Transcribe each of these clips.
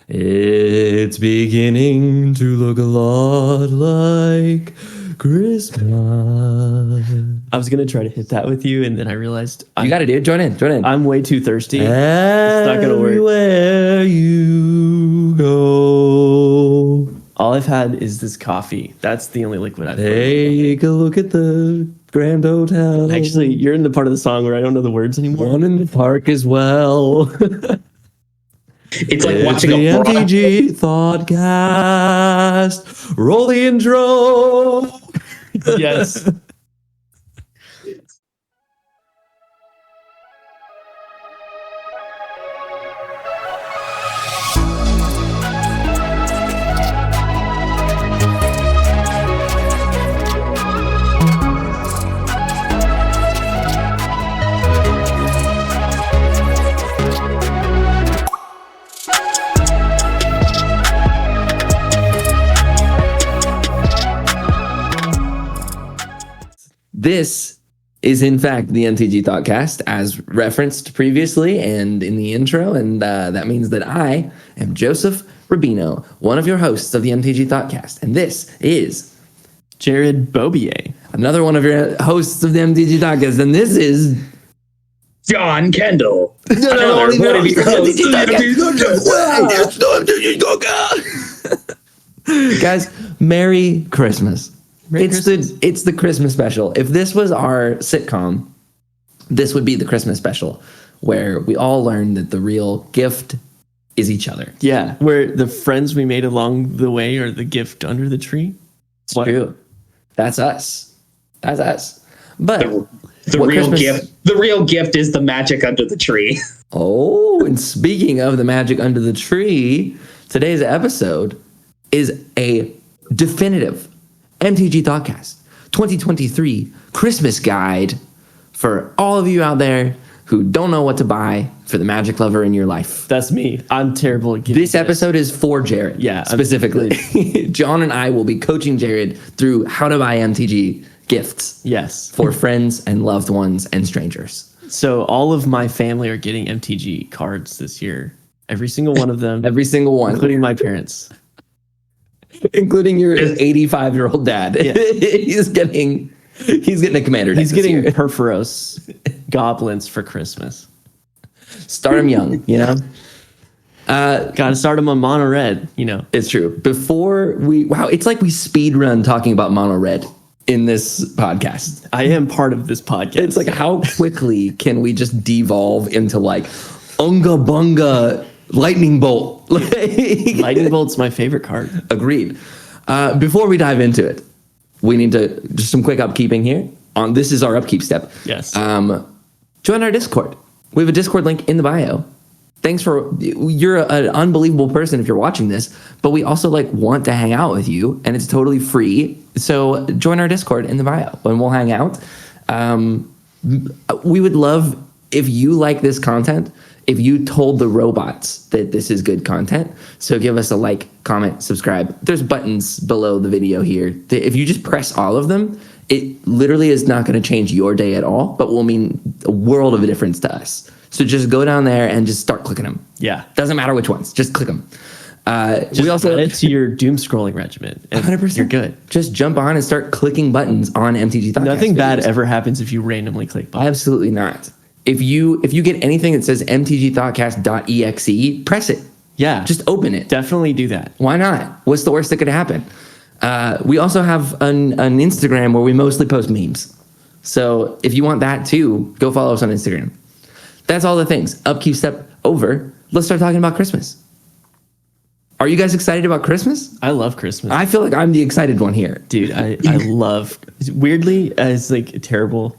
It's beginning to look a lot like Christmas. I was going to try to hit that with you, and then I realized... You got it, dude. Join in. I'm way too thirsty. It's not going to work. Everywhere you go. All I've had is this coffee. That's the only liquid I've Take a look at the Grand Hotel. Actually, you're in the part of the song where I don't know the words anymore. One in the park as well. It's like watching the a MTG Thoughtcast. Roll the intro. Yes. This is, in fact, the MTG Thoughtcast, as referenced previously and in the intro, and that means that I am Joseph Rubino, one of your hosts of the MTG Thoughtcast, and this is Jared Bobier, another one of your hosts of the MTG Thoughtcast, and this is John Kendall. another one of your hosts of the MTG Thoughtcast. Guys, Merry Christmas. It's the Christmas special. If this was our sitcom, this would be the Christmas special, where we all learn that the real gift is each other. Yeah, where the friends we made along the way are the gift under the tree. It's true. That's us. That's us. But the real gift is the magic under the tree. Oh, and speaking of the magic under the tree, today's episode is a definitive MTG Thoughtcast 2023 Christmas guide for all of you out there who don't know what to buy for the magic lover in your life. That's me. I'm terrible at giving This episode is for Jared. Yeah, specifically. John and I will be coaching Jared through how to buy MTG gifts. Yes. For friends and loved ones and strangers. So all of my family are getting MTG cards this year. Every single one of them. Every single one. Including my parents. Including your 85-year-old dad. Yeah. He's getting a commander deck. He's getting Perforos goblins for Christmas. Start him young, you know? Gotta start him on mono red, you know. It's true. It's like we speed run talking about mono red in this podcast. I am part of this podcast. It's like, how quickly can we just devolve into like Unga Bunga Lightning Bolt? Lightning Bolt's my favorite card. Agreed. Before we dive into it, we need to just some quick upkeeping here. This is our upkeep step. Yes. Join our Discord. We have a Discord link in the bio. You're an unbelievable person if you're watching this, but we also want to hang out with you, and it's totally free. So join our Discord in the bio and we'll hang out. We would love if you like this content, if you told the robots that this is good content. So give us a like, comment, subscribe. There's buttons below the video here. If you just press all of them, it literally is not going to change your day at all, but will mean a world of a difference to us. So just go down there and just start clicking them. Yeah. Doesn't matter which ones. Just click them. We also add it to your doom scrolling regimen. 100%. You're good. Just jump on and start clicking buttons on MTG Thoughtcast. Nothing bad ever happens if you randomly click buttons. Absolutely not. If you get anything that says mtgthoughtcast.exe, press it. Yeah. Just open it. Definitely do that. Why not? What's the worst that could happen? We also have an Instagram where we mostly post memes. So if you want that too, go follow us on Instagram. That's all the things. Upkeep step over. Let's start talking about Christmas. Are you guys excited about Christmas? I love Christmas. I feel like I'm the excited one here. Dude, I love... Weirdly, as a terrible...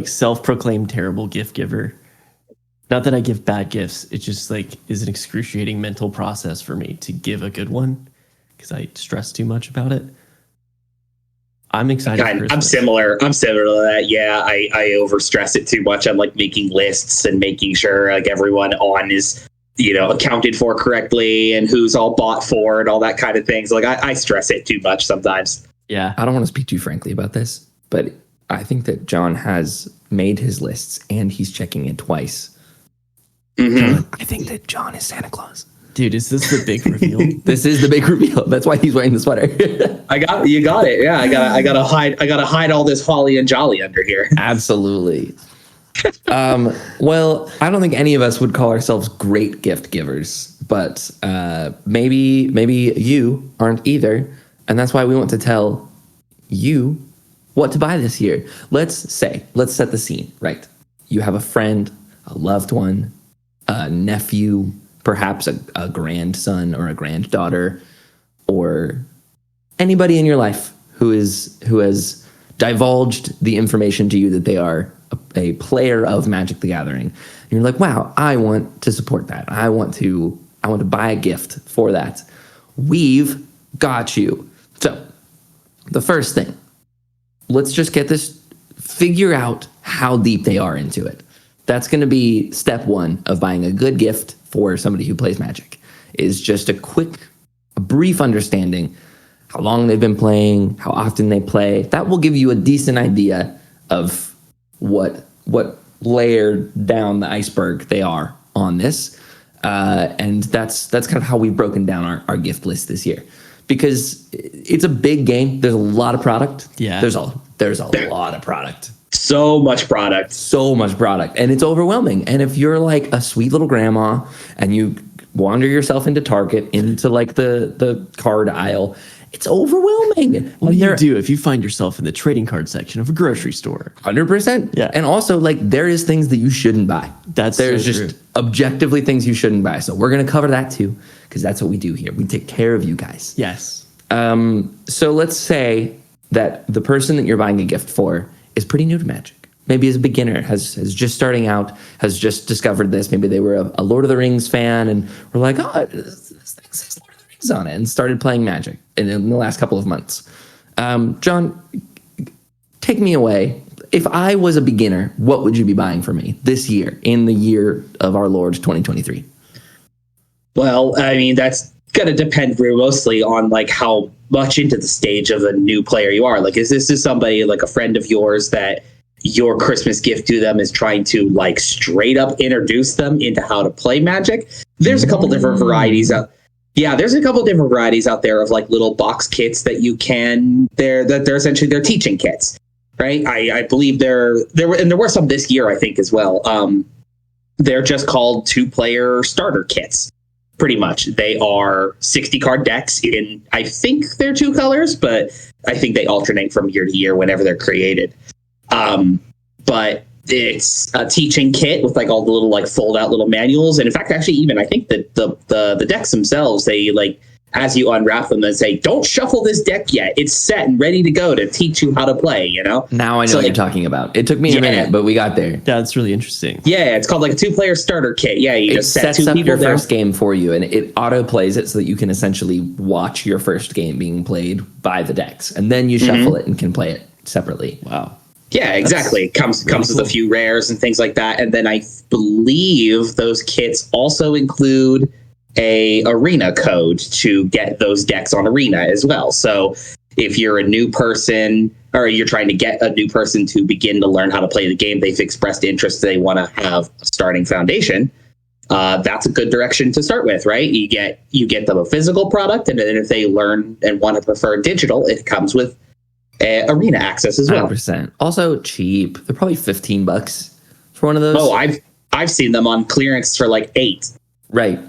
self-proclaimed terrible gift giver. Not that I give bad gifts. It just is an excruciating mental process for me to give a good one because I stress too much about it. I'm excited for Christmas. I'm similar to that. Yeah, I overstress it too much. I'm making lists and making sure everyone on is accounted for correctly and who's all bought for and all that kind of things. I stress it too much sometimes. Yeah. I don't want to speak too frankly about this, but I think that John has made his lists and he's checking it twice. Mm-hmm. I think that John is Santa Claus. Dude, is this the big reveal? This is the big reveal. That's why he's wearing the sweater. You got it. Yeah, I gotta hide all this holly and jolly under here. Absolutely. Well, I don't think any of us would call ourselves great gift givers, but maybe you aren't either, and that's why we want to tell you what to buy this year. Let's set the scene, right? You have a friend, a loved one, a nephew, perhaps a grandson or a granddaughter, or anybody in your life who has divulged the information to you that they are a player of Magic the Gathering. And you're like, wow, I want to support that. I want to buy a gift for that. We've got you. So the first thing, let's just figure out how deep they are into it. That's going to be step one of buying a good gift for somebody who plays Magic, is just a brief understanding how long they've been playing, how often they play. That will give you a decent idea of what layer down the iceberg they are on this. And that's kind of how we've broken down our gift list this year, because it's a big game. There's a lot of product. Yeah. There's a lot of product. So much product. And it's overwhelming. And if you're like a sweet little grandma and you wander yourself into Target, into like the card aisle, it's overwhelming. What do you do if you find yourself in the trading card section of a grocery store? 100%. Yeah. And also, like, there is things that you shouldn't buy. There's so just true. objectively things you shouldn't buy. So we're going to cover that too, because that's what we do here. We take care of you guys. Yes. So let's say that the person that you're buying a gift for is pretty new to Magic. Maybe is a beginner, has just starting out, has just discovered this. Maybe they were a Lord of the Rings fan and were like, oh, this thing says Lord of the Rings on it, and started playing Magic in the last couple of months. John, take me away. If I was a beginner, what would you be buying for me this year, in the year of our Lord 2023? Well, I mean, that's going to depend very mostly on like how much into the stage of a new player you are. Like, is this somebody like a friend of yours that your Christmas gift to them is trying to like straight up introduce them into how to play Magic? There's a couple different varieties out. Yeah, there's a couple different varieties out there of like little box kits that you can. They're essentially they're teaching kits, right? I believe there were some this year, I think, as well. They're just called 2-player starter kits. Pretty much, they are 60 card decks in, I think they're 2 colors, but I think they alternate from year to year whenever they're created. But it's a teaching kit with like all the little like fold out little manuals, and in fact, actually, even I think that the decks themselves, they like, as you unwrap them, they say, "Don't shuffle this deck yet. It's set and ready to go to teach you how to play." You know. Now I know what you're talking about. It took me a minute, but we got there. That's really interesting. Yeah, it's called like a 2-player starter kit. Yeah, you just set sets 2 up people your down. first game for you, and it auto plays it so that you can essentially watch your first game being played by the decks, and then you shuffle it and can play it separately. Wow. Yeah, exactly. Comes with a few rares and things like that. And then I believe those kits also include a arena code to get those decks on arena as well. So if you're a new person, or you're trying to get a new person to begin to learn how to play the game, they've expressed interest, they want to have a starting foundation. That's a good direction to start with, right? You get them a physical product, and then if they learn and want to prefer digital, it comes with arena access as well. 100%. Also cheap. They're probably $15 for one of those. Oh, I've seen them on clearance for like $8. Right.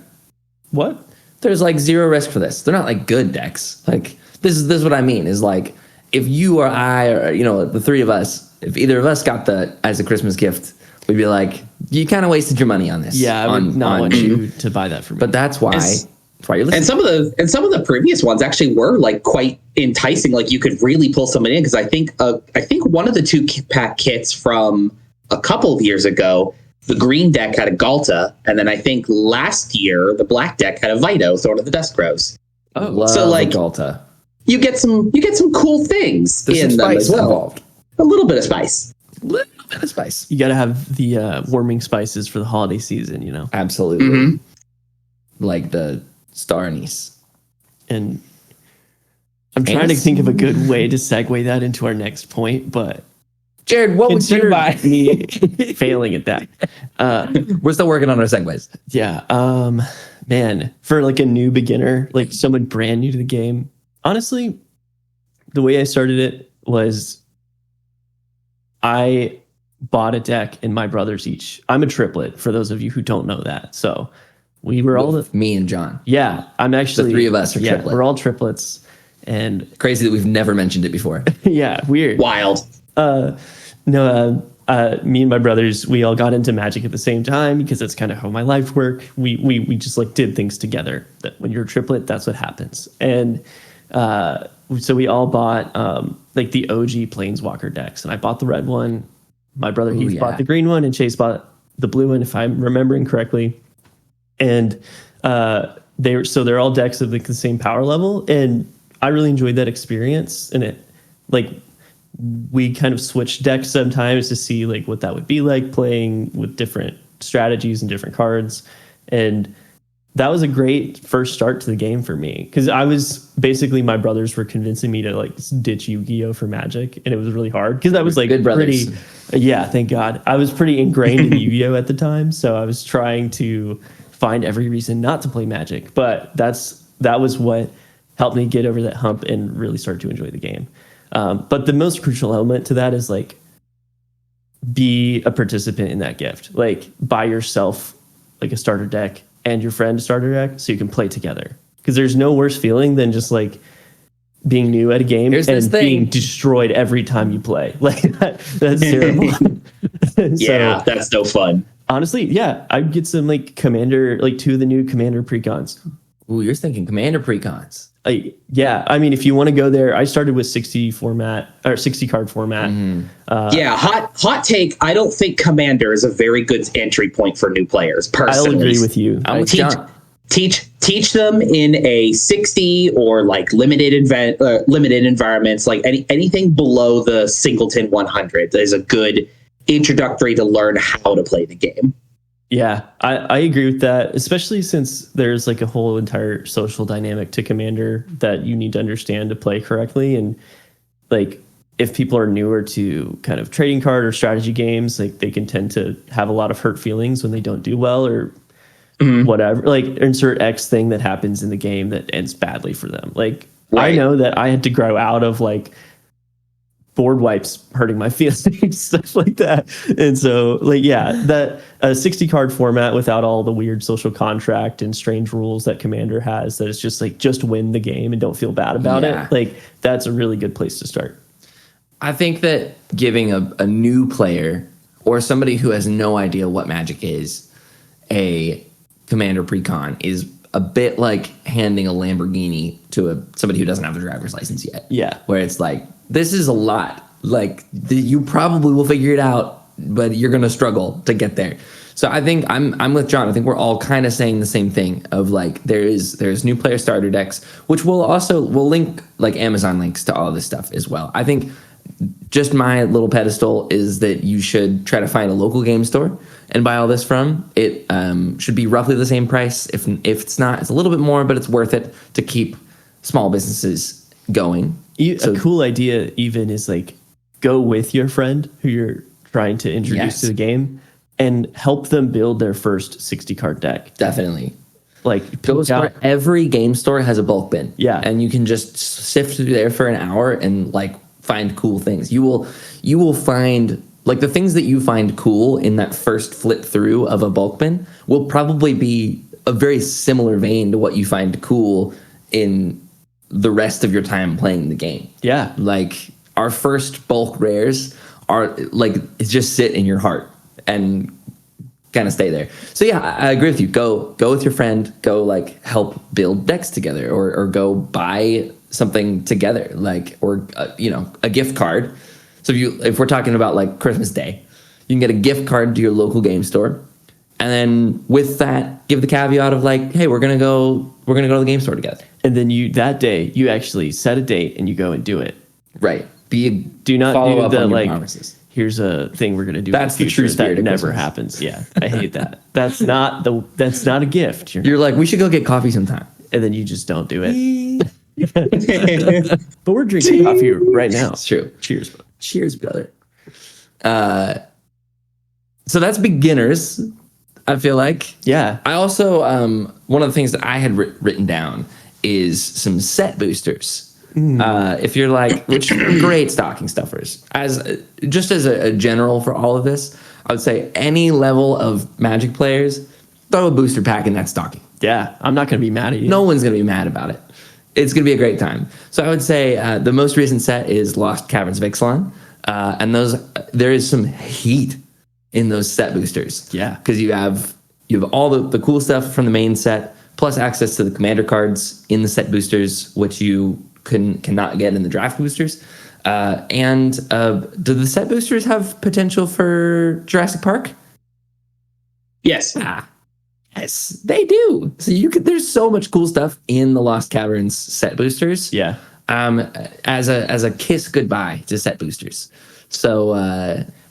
What? There's like zero risk for this. They're not like good decks. Like this is what I mean is like, if you or I, or the three of us, if either of us got that as a Christmas gift, we'd be like, you kind of wasted your money on this. Yeah, I would not want you to buy that for me. But that's why you're listening. And some of the previous ones actually were like quite enticing. Like you could really pull somebody in, because I think one of the 2-pack kits from a couple of years ago, the green deck had a Galta, and then I think last year the black deck had a Vito, Thorn of the Dust Rose. Oh, love so like Galta. You get some cool things There's in some them spice as well. involved. A little bit of spice. Little bit of spice. You got to have the warming spices for the holiday season, Absolutely. Mm-hmm. Like the star anise. And I'm trying to think of a good way to segue that into our next point, but Jared, what would you buy? Me failing at that. We're still working on our segues. Yeah. Man, for like a new beginner, like someone brand new to the game, honestly, the way I started it was I bought a deck and my brothers each. I'm a triplet for those of you who don't know that. So we were all me and John. Yeah, I'm actually the three of us are yeah, triplets. we're all triplets. And crazy that we've never mentioned it before. yeah, weird. Wild. Me and my brothers, we all got into Magic at the same time because that's kind of how my life worked. We just like did things together. That when you're a triplet, that's what happens. And so we all bought like the OG Planeswalker decks, and I bought the red one. My brother Heath bought the green one, and Chase bought the blue one, if I'm remembering correctly. And they're all decks of like the same power level, and I really enjoyed that experience. And it like we kind of switched decks sometimes to see like what that would be like playing with different strategies and different cards. And that was a great first start to the game for me, because I was basically, my brothers were convincing me to like ditch Yu-Gi-Oh for Magic, and it was really hard because I was like pretty, yeah, thank God, I was pretty ingrained in Yu-Gi-Oh at the time, so I was trying to find every reason not to play Magic. But that was what helped me get over that hump and really start to enjoy the game. But the most crucial element to that is like be a participant in that gift. Like buy yourself like a starter deck and your friend a starter deck so you can play together. Because there's no worse feeling than just like being new at a game and being destroyed every time you play. Like that's terrible. Yeah, that's no fun. Honestly, yeah, I'd get some like Commander, like 2 of the new Commander precons. Ooh, you're thinking Commander precons. Yeah, I mean, if you want to go there, I started with 60 format or 60 card format. Yeah, hot take. I don't think Commander is a very good entry point for new players. Personally, I'll agree with you. Teach them in a 60 or like limited environments, like anything below the Singleton 100 is a good introductory to learn how to play the game. Yeah, I agree with that, especially since there's like a whole entire social dynamic to Commander that you need to understand to play correctly. And like if people are newer to kind of trading card or strategy games, like they can tend to have a lot of hurt feelings when they don't do well or whatever. Like insert X thing that happens in the game that ends badly for them. Like I know that I had to grow out of like board wipes hurting my feelings, stuff like that. And so like, yeah, that 60 card format without all the weird social contract and strange rules that Commander has, that it's just like, just win the game and don't feel bad about it. Like that's a really good place to start. I think that giving a new player or somebody who has no idea what Magic is a Commander precon is a bit like handing a Lamborghini to somebody who doesn't have a driver's license yet. Yeah. Where it's like, this is a lot. Like you probably will figure it out, but you're going to struggle to get there. So I think I'm with John. I think we're all kind of saying the same thing of like, there's new player starter decks, which we'll link like Amazon links to all of this stuff as well. I think just my little pedestal is that you should try to find a local game store and buy all this from. It should be roughly the same price. If it's not, it's a little bit more, but it's worth it to keep small businesses going. A cool idea even is like go with your friend who you're trying to introduce to the game and help them build their first 60 card deck. Definitely. Like every game store has a bulk bin. Yeah. And you can just sift through there for an hour and like find cool things. You will find like the things that you find cool in that first flip through of a bulk bin will probably be a very similar vein to what you find cool in the rest of your time playing the game. Yeah. Like our first bulk rares are like, it's just sit in your heart and kind of stay there. So yeah, I agree with you. Go with your friend, go like help build decks together or go buy something together, like, or a gift card. So if we're talking about like Christmas Day, you can get a gift card to your local game store. And then with that, give the caveat of like, hey, we're gonna go to the game store together. And then that day you actually set a date and you go and do it. Right. Do not do the like promises. Here's a thing we're gonna do. That's the true spirit. That never happens. Yeah, I hate that. That's not a gift. You're like, we should go get coffee sometime, and then you just don't do it. But we're drinking coffee right now. It's true. Cheers, brother. So that's beginners. I feel like. Yeah. I also, one of the things that I had written down is some set boosters. If you're like, which great stocking stuffers. Just as a general for all of this, I would say any level of Magic players, throw a booster pack in that stocking. Yeah. I'm not going to be mad at you. No one's going to be mad about it. It's going to be a great time. So I would say the most recent set is Lost Caverns of Ixalan. And there is some heat in those set boosters. Yeah. Because you have all the cool stuff from the main set, plus access to the commander cards in the set boosters, which you cannot get in the draft boosters. And do the set boosters have potential for Jurassic Park? Yes. Yes, they do. So there's so much cool stuff in the Lost Caverns set boosters. Yeah. As a kiss goodbye to set boosters. So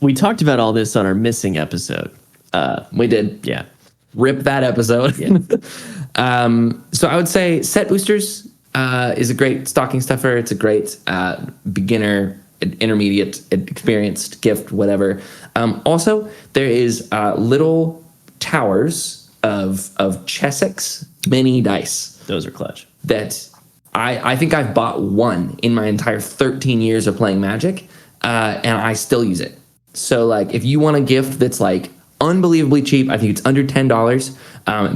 We talked about all this on our missing episode. we did. Yeah. Rip that episode. Yeah. So I would say set boosters is a great stocking stuffer. It's a great beginner, intermediate, experienced gift, whatever. Also, there is little towers of Chessex mini dice Those are clutch. that I think I've bought one in my entire 13 years of playing Magic, and I still use it. So, like, if you want a gift that's like unbelievably cheap, I think it's under $10,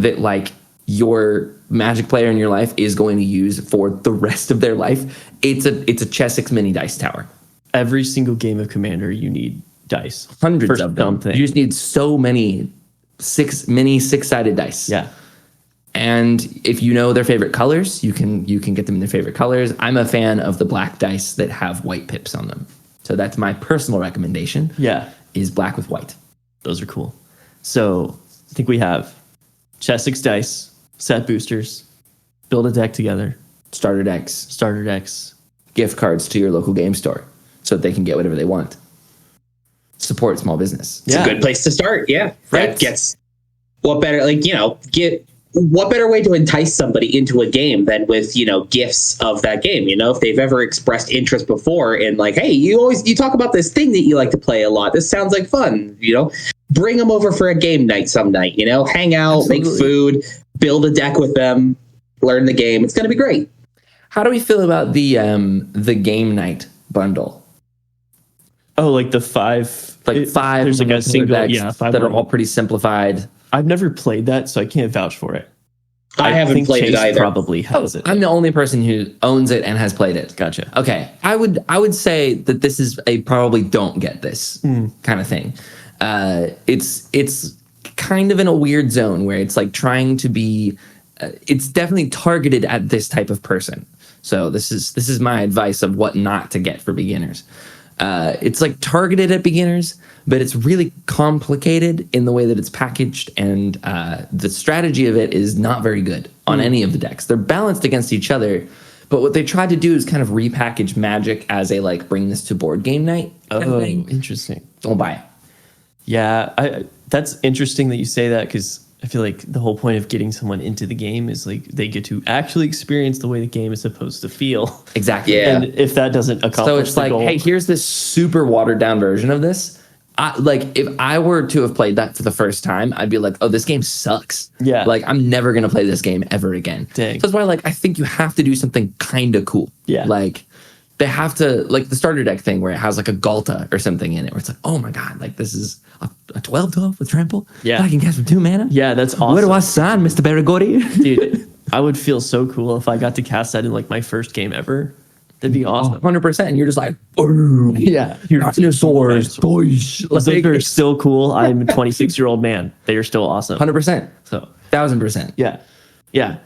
that like your Magic player in your life is going to use for the rest of their life. It's a Chessex mini dice tower. Every single game of Commander, you need dice. Hundreds For of them. something. You just need so many six-sided dice. Yeah. And if you know their favorite colors, you can get them in their favorite colors. I'm a fan of the black dice that have white pips on them. So that's my personal recommendation. Yeah. Is black with white. Those are cool. So I think we have Chessex dice, set boosters, build a deck together, Starter decks, starter decks. gift cards to your local game store so that they can get whatever they want. Support small business. It's a good place to start. Yeah. Right. That gets what better, what better way to entice somebody into a game than with, gifts of that game? If they've ever expressed interest before in like, hey, you talk about this thing that you like to play a lot. This sounds like fun, bring them over for a game night some night, hang out, Absolutely. make food, build a deck with them, learn the game. It's going to be great. How do we feel about the game night bundle? Oh, like the five. Five. There's like a single. decks Yeah, five that are all pretty simplified. I've never played that, so I can't vouch for it. I haven't think played it Chase either. Probably has it. I'm the only person who owns it and has played it. Gotcha. Okay, I would say that this is a probably don't get this kind of thing. It's kind of in a weird zone where it's like trying to be. It's definitely targeted at this type of person. So this is my advice of what not to get for beginners. It's like targeted at beginners, but it's really complicated in the way that it's packaged, and the strategy of it is not very good on any of the decks. They're balanced against each other, but what they tried to do is kind of repackage Magic as a like bring this to board game night kind of thing. Interesting. Don't buy it. Yeah, that's interesting that you say that, because I feel like the whole point of getting someone into the game is like they get to actually experience the way the game is supposed to feel. Exactly. Yeah. And if that doesn't accomplish So it's the like, goal, hey, here's this super watered down version of this. If I were to have played that for the first time, I'd be like, oh, this game sucks. Yeah. Like, I'm never going to play this game ever again. Dang. So that's why, I think you have to do something kind of cool. Yeah. They have to, the starter deck thing where it has, a Galta or something in it, where it's like, oh my God, this is a 12-12 with Trample? Yeah. I can cast with 2 mana? yeah, that's awesome. Where do I sign, Mr. Baragori? Dude, I would feel so cool if I got to cast that in my first game ever. That'd be awesome. 100%. And you're just like, oh, Yeah. dinosaurs, toys. Those are still cool. I'm a 26-year-old man. They are still awesome. 100%. So 1,000%. yeah. Yeah.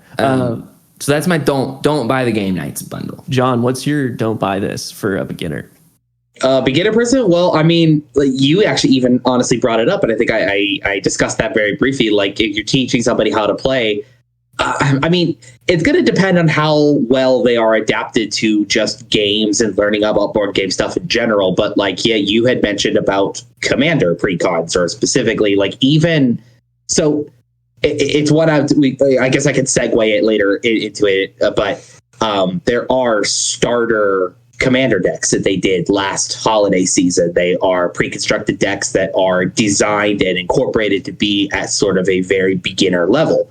So that's my don't buy the game nights bundle. John, what's your don't buy this for a beginner? Beginner person? Well, I mean, you actually even honestly brought it up, and I think I discussed that very briefly. Like, if you're teaching somebody how to play, I mean, it's going to depend on how well they are adapted to just games and learning about board game stuff in general. But you had mentioned about Commander precons, or specifically, even so. It's what I guess I could segue it later into it, but there are starter commander decks that they did last holiday season. They are pre-constructed decks that are designed and incorporated to be at sort of a very beginner level.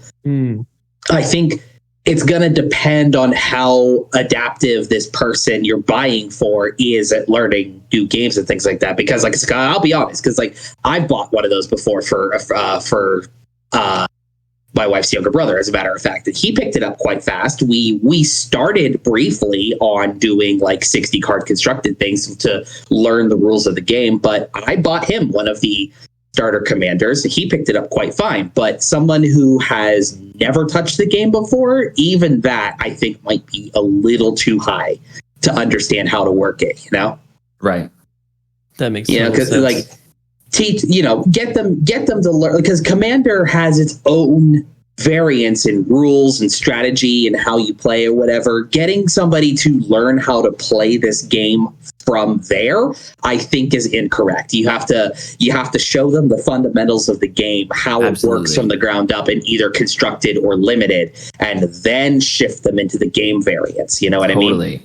I think it's going to depend on how adaptive this person you're buying for is at learning new games and things like that. Because, like, I'll be honest, because like I bought one of those before for my wife's younger brother, as a matter of fact, and he picked it up quite fast. We started briefly on doing like 60 card constructed things to learn the rules of the game, but I bought him one of the starter commanders. He picked it up quite fine, but someone who has never touched the game before, even that I think might be a little too high to understand how to work it, you know? Right. That makes sense. Because like teach, get them to learn, because Commander has its own variance in rules and strategy and how you play or whatever. Getting somebody to learn how to play this game from there, I think, is incorrect. You have to show them the fundamentals of the game, how it works from the ground up, and either constructed or limited, and then shift them into the game variants. You know what I mean? Totally.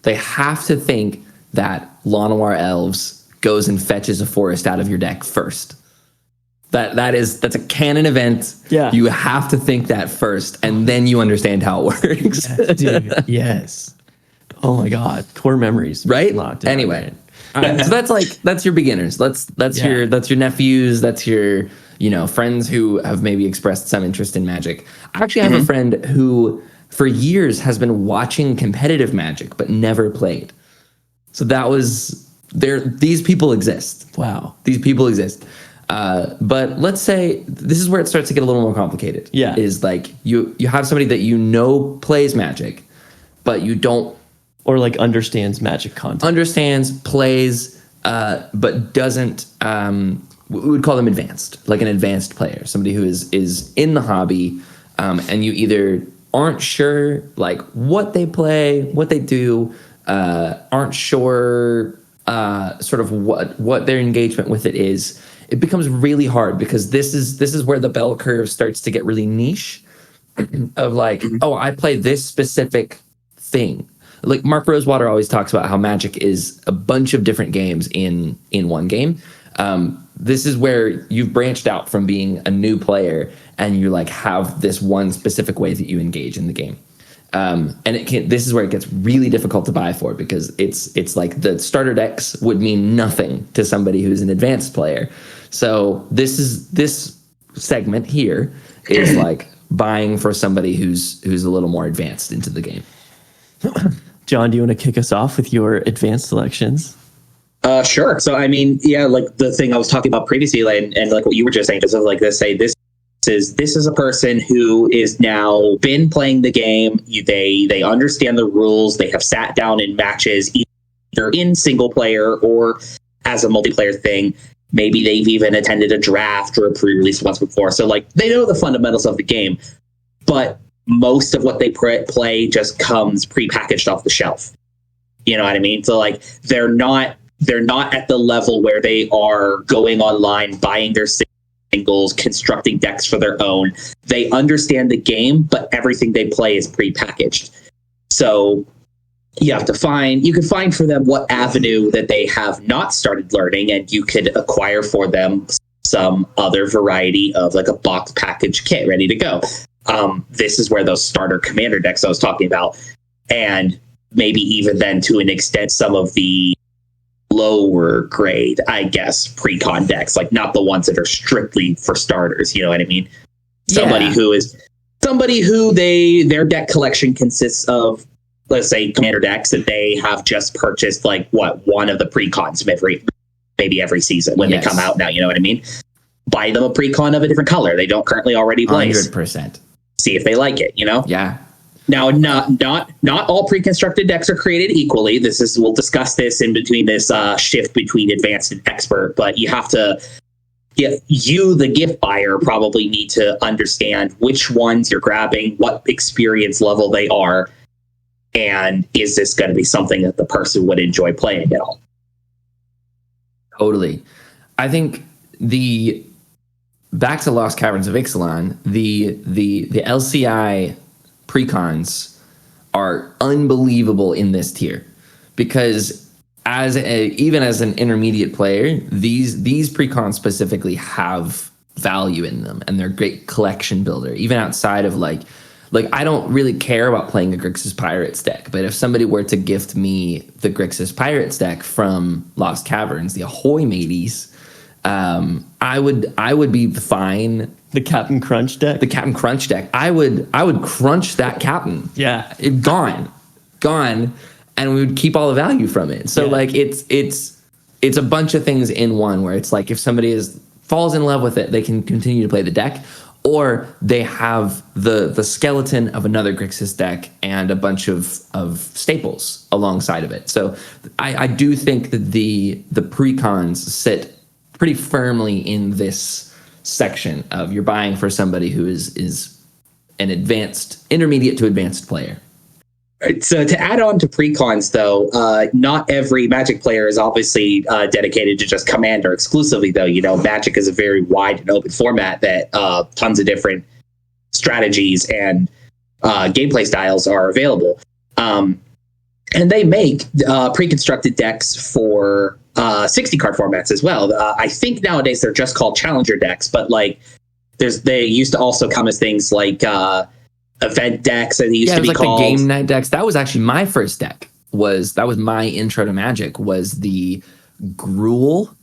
They have to think that Lanoir Elves goes and fetches a forest out of your deck first. That's a canon event. Yeah. You have to think that first, and then you understand how it works. Yes, dude. Yes. Oh my God. Core memories. Right? Locked in. Anyway. All right, so that's your beginners. That's your nephews, that's your, friends who have maybe expressed some interest in Magic. I actually have a friend who for years has been watching competitive Magic but never played. So that was these people exist. Wow. These people exist. But let's say this is where it starts to get a little more complicated. Yeah. Is like you have somebody that plays Magic, but you don't, or like understands Magic content. Understands, plays, but doesn't, we would call them advanced, like an advanced player, somebody who is in the hobby, and you either aren't sure like what they play, what they do, aren't sure sort of what their engagement with it is. It becomes really hard because this is where the bell curve starts to get really niche of like, oh, I play this specific thing. Like Mark Rosewater always talks about how Magic is a bunch of different games in one game. This is where you've branched out from being a new player and you like have this one specific way that you engage in the game. And this is where it gets really difficult to buy for, because it's like the starter decks would mean nothing to somebody who's an advanced player. So this segment here is like buying for somebody who's a little more advanced into the game. John, do you want to kick us off with your advanced selections? Sure. So, I mean, yeah, like the thing I was talking about previously, and like what you were just saying, just of like this is a person who is now been playing the game. They understand the rules. They have sat down in matches, either in single player or as a multiplayer thing. Maybe they've even attended a draft or a pre-release once before. So like they know the fundamentals of the game, but most of what they play just comes pre-packaged off the shelf. You know what I mean? So like they're not at the level where they are going online, buying their singles, constructing decks for their own. They understand the game, but everything they play is pre-packaged. So you can find for them what avenue that they have not started learning, and you could acquire for them some other variety of like a box package kit ready to go. This is where those starter commander decks I was talking about, and maybe even then to an extent some of the lower grade, I guess, pre-con decks, like not the ones that are strictly for starters. You know what I mean? Somebody who their deck collection consists of, let's say, commander decks that they have just purchased like one of the pre-cons maybe every season when they come out now. You know what I mean? Buy them a pre-con of a different color they don't currently already play. 100%. See if they like it. You know? Yeah. Now, not all pre-constructed decks are created equally. We'll discuss this in between this shift between advanced and expert, but you have to. You, the gift buyer, probably need to understand which ones you're grabbing, what experience level they are, and is this going to be something that the person would enjoy playing at all? Totally. I think back to Lost Caverns of Ixalan, the LCI precons are unbelievable in this tier because even as an intermediate player, these precons specifically have value in them, and they're a great collection builder. Even outside of like I don't really care about playing a Grixis Pirates deck, but if somebody were to gift me the Grixis Pirates deck from Lost Caverns, the Ahoy Mateys, I would be fine. The Captain Crunch deck. The Captain Crunch deck. I would crunch that Captain. Yeah, gone, and we would keep all the value from it. So like it's a bunch of things in one, where it's like if somebody falls in love with it, they can continue to play the deck, or they have the skeleton of another Grixis deck and a bunch of staples alongside of it. So I do think that the precons sit pretty firmly in this section of you're buying for somebody who is an intermediate to advanced player. Right, so to add on to precons, though, not every Magic player is obviously dedicated to just Commander exclusively, though. Magic is a very wide and open format that tons of different strategies and gameplay styles are available. And they make pre-constructed decks for 60-card formats as well. I think nowadays they're just called Challenger decks, but they used to also come as things like event decks, and they used to be called the Game Night decks. That was actually my first deck. That was my intro to Magic, was the Gruul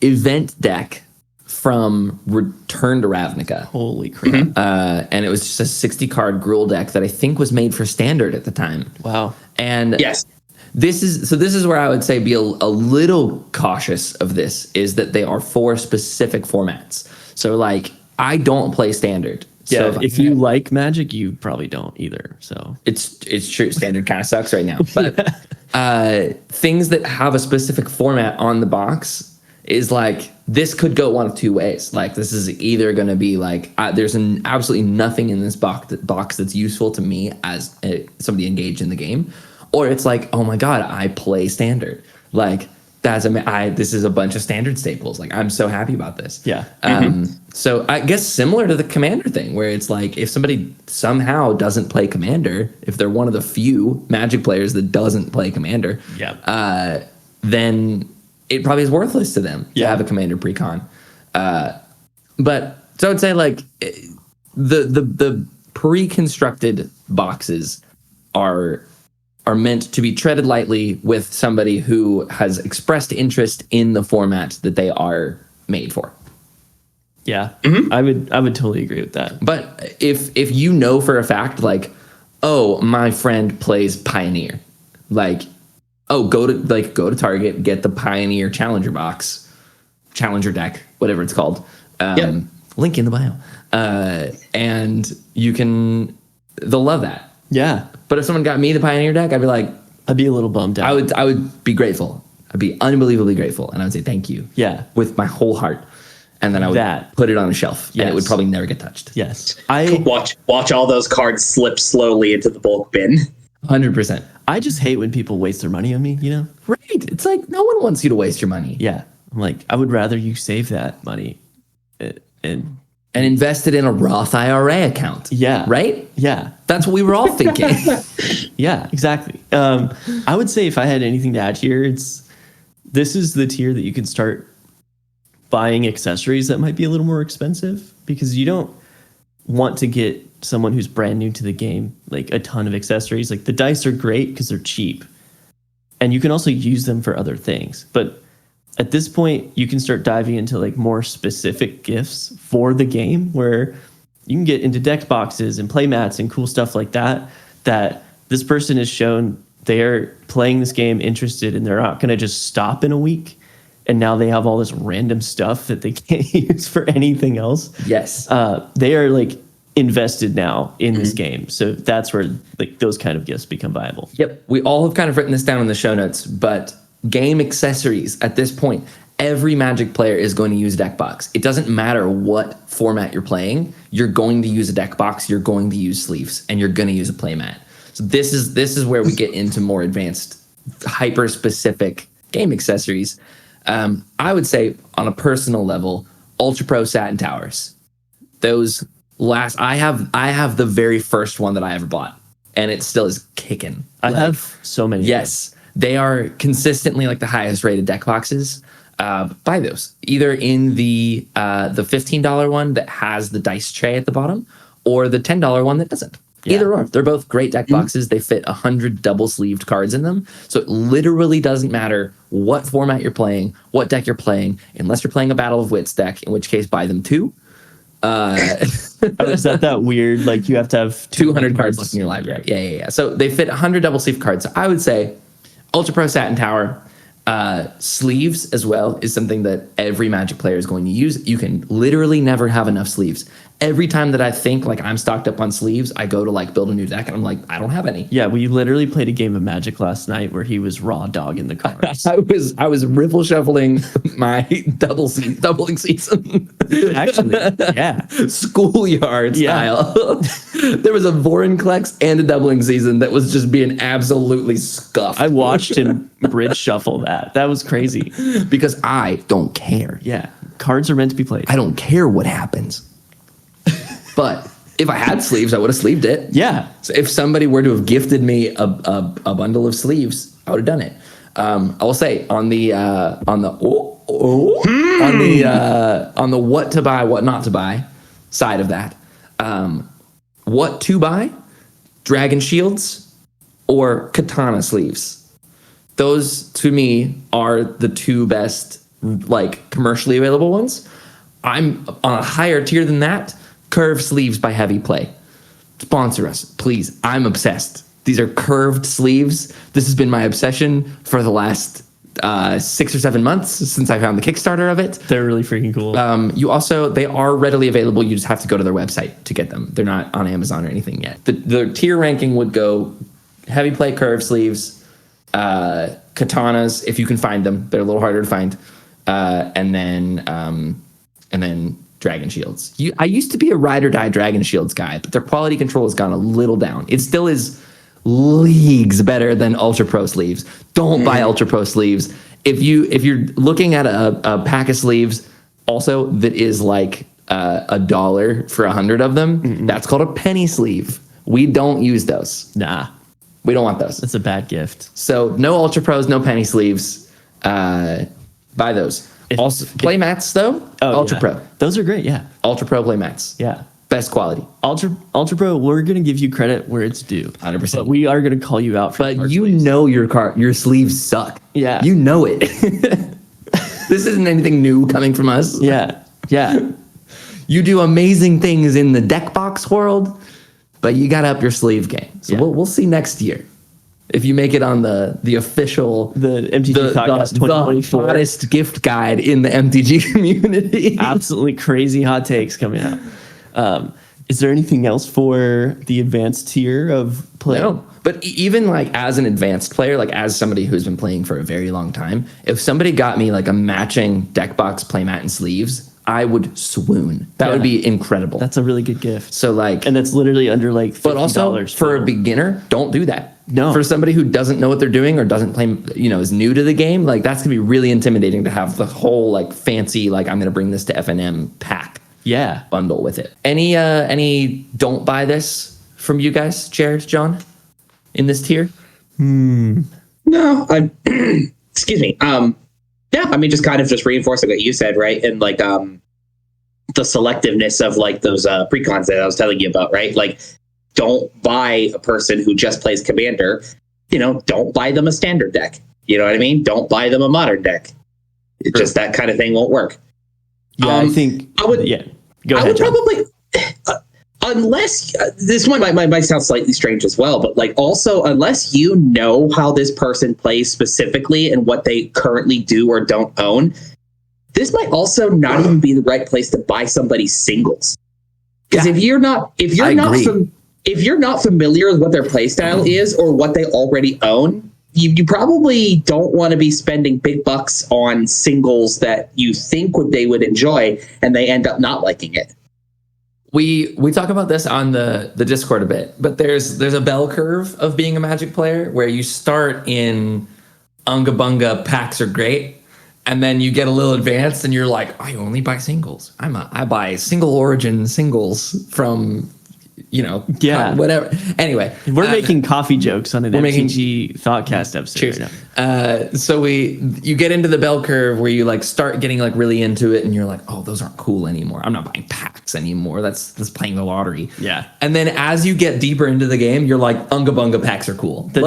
event deck from Return to Ravnica. Holy crap. And it was just a 60-card Gruul deck that I think was made for Standard at the time. Wow. And yes, this is where I would say be a little cautious of this, is that they are for specific formats. So like I don't play Standard. Yeah, so if you like Magic, you probably don't either. So it's true. Standard kind of sucks right now. But things that have a specific format on the box is like, this could go one of two ways. Like this is either going to be like there's absolutely nothing in this box that's useful to me as somebody engaged in the game, or it's like, oh my god, I play Standard. Like this is a bunch of Standard staples. Like I'm so happy about this. Yeah. So I guess similar to the Commander thing, where it's like if somebody somehow doesn't play Commander, if they're one of the few Magic players that doesn't play Commander, then it probably is worthless to them to have a Commander precon. But so I would say like the pre-constructed boxes are meant to be treaded lightly with somebody who has expressed interest in the format that they are made for. Yeah, I would totally agree with that. But if you know for a fact, like, oh, my friend plays Pioneer, like, oh, go to Target, get the Pioneer Challenger deck, whatever it's called. Link in the bio, and they'll love that. Yeah. But if someone got me the Pioneer deck, I'd be a little bummed out. I would be grateful. I'd be unbelievably grateful, and I would say thank you. Yeah. With my whole heart. And then I would put it on a shelf, and it would probably never get touched. Yes. Watch all those cards slip slowly into the bulk bin. 100%. I just hate when people waste their money on me, Right. It's like no one wants you to waste your money. Yeah. I'm like, I would rather you save that money and invest it in a Roth IRA account. Yeah. Right? Yeah. That's what we were all thinking. Yeah, exactly. I would say if I had anything to add here, this is the tier that you can start buying accessories that might be a little more expensive, because you don't want to get someone who's brand new to the game like a ton of accessories. Like the dice are great because they're cheap, and you can also use them for other things. But at this point, you can start diving into like more specific gifts for the game, where you can get into deck boxes and play mats and cool stuff like that this person has shown they're playing this game interested, and they're not going to just stop in a week. And now they have all this random stuff that they can't use for anything else. Yes. They are like invested now in this game. So that's where like those kind of gifts become viable. Yep. We all have kind of written this down in the show notes, but game accessories at this point, every Magic player is going to use a deck box. It doesn't matter what format you're playing. You're going to use a deck box. You're going to use sleeves, and you're going to use a playmat. So this is where we get into more advanced, hyper specific game accessories. I would say on a personal level, Ultra Pro Satin Towers. Those I have the very first one that I ever bought, and it still is kicking. I have so many. Yes. They are consistently like the highest rated deck boxes. Buy those either in the $15 one that has the dice tray at the bottom, or the $10 one that doesn't. Yeah. Either or. They're both great deck boxes. They fit 100 double-sleeved cards in them. So it literally doesn't matter what format you're playing, what deck you're playing, unless you're playing a Battle of Wits deck, in which case buy them too. Is that weird? Like you have to have 200 cards in your library. Yeah. So they fit 100 double-sleeved cards. So I would say Ultra Pro Satin Tower, sleeves as well is something that every Magic player is going to use. You can literally never have enough sleeves. Every time that I think like I'm stocked up on sleeves, I go to like build a new deck and I'm like, I don't have any. Yeah, we literally played a game of Magic last night where he was raw dog in the cards. I was riffle shuffling my doubling season. Actually, yeah. Schoolyard style. There was a Vorinclex and a doubling season that was just being absolutely scuffed. I watched him bridge shuffle that. That was crazy. Because I don't care. Yeah. Cards are meant to be played. I don't care what happens. But if I had sleeves, I would have sleeved it. Yeah. So if somebody were to have gifted me a bundle of sleeves, I would have done it. I will say on the what to buy, what not to buy side of that, what to buy, Dragon Shields or Katana sleeves. Those to me are the two best like commercially available ones. I'm on a higher tier than that. Curved sleeves by Heavy Play. Sponsor us, please. I'm obsessed. These are curved sleeves. This has been my obsession for the last 6 or 7 months since I found the Kickstarter of it. They're really freaking cool. They are readily available. You just have to go to their website to get them. They're not on Amazon or anything yet. The tier ranking would go Heavy Play curved sleeves, katanas if you can find them. They're a little harder to find, and then Dragon Shields. I used to be a ride or die Dragon Shields guy, but their quality control has gone a little down. It still is leagues better than Ultra Pro sleeves. Don't buy Ultra Pro sleeves. If you're looking at a pack of sleeves, also that is like $1 for 100 of them, that's called a penny sleeve. We don't use those. Nah, we don't want those. That's a bad gift. So no Ultra Pros, no penny sleeves. Buy those. Also, play mats though. Ultra Pro. Those are great. Yeah. Ultra Pro play mats. Yeah. Best quality. Ultra Pro. We're gonna give you credit where it's due. 100%. But we are gonna call you out for. But you know your sleeves suck. Yeah. You know it. This isn't anything new coming from us. Yeah. Yeah. You do amazing things in the deck box world, but you got to up your sleeve game. So we'll see next year. If you make it on the official, the MTG Thoughtcast 2024, the hottest gift guide in the MTG community. Absolutely crazy hot takes coming out. Is there anything else for the advanced tier of play? No, but even like as an advanced player, like as somebody who's been playing for a very long time, if somebody got me like a matching deck box playmat and sleeves, I would swoon. That would be incredible. That's a really good gift. So like, and that's literally under like $50. But also for a beginner, don't do that. No. For somebody who doesn't know what they're doing or doesn't play, is new to the game, like that's gonna be really intimidating to have the whole like fancy, like I'm gonna bring this to FNM pack. Yeah. Bundle with it. Any don't buy this from you guys, Jared, John, in this tier? No, excuse me. Yeah, I mean, just kind of just reinforcing what you said, right? And like the selectiveness of like those precons that I was telling you about, right? Like, don't buy a person who just plays Commander. Don't buy them a standard deck. You know what I mean? Don't buy them a modern deck. It's just that kind of thing won't work. Yeah, I think I would. Yeah, go ahead. I would probably, unless this one might sound slightly strange as well, but like also unless you know how this person plays specifically and what they currently do or don't own, this might also not even be the right place to buy somebody's singles. Because if you're not familiar with what their playstyle is or what they already own, you probably don't want to be spending big bucks on singles that you think they would enjoy and they end up not liking it. We talk about this on the Discord a bit, but there's a bell curve of being a Magic player where you start in Unga Bunga packs are great, and then you get a little advanced and you're like, I only buy singles. I buy single origin singles from whatever. Anyway, we're making coffee jokes on an MTG Thoughtcast episode. Cheers. Right now. So you get into the bell curve where you like start getting like really into it, and you're like, oh, those aren't cool anymore. I'm not buying packs anymore. That's playing the lottery. Yeah. And then as you get deeper into the game, you're like, Unga Bunga packs are cool. The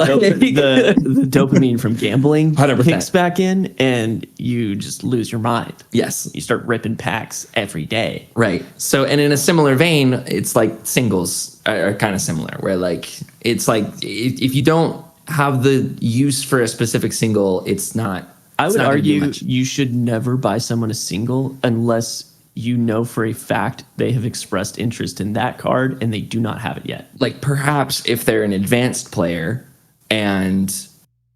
dopamine from gambling 100%. kicks back in, and you just lose your mind. Yes. You start ripping packs every day. Right. So, and in a similar vein, it's like singles are kind of similar, where like it's like if you don't have the use for a specific single, it's not. I would not gonna do argue much. you should never buy someone a single unless you know for a fact they have expressed interest in that card and they do not have it yet. Like perhaps if they're an advanced player and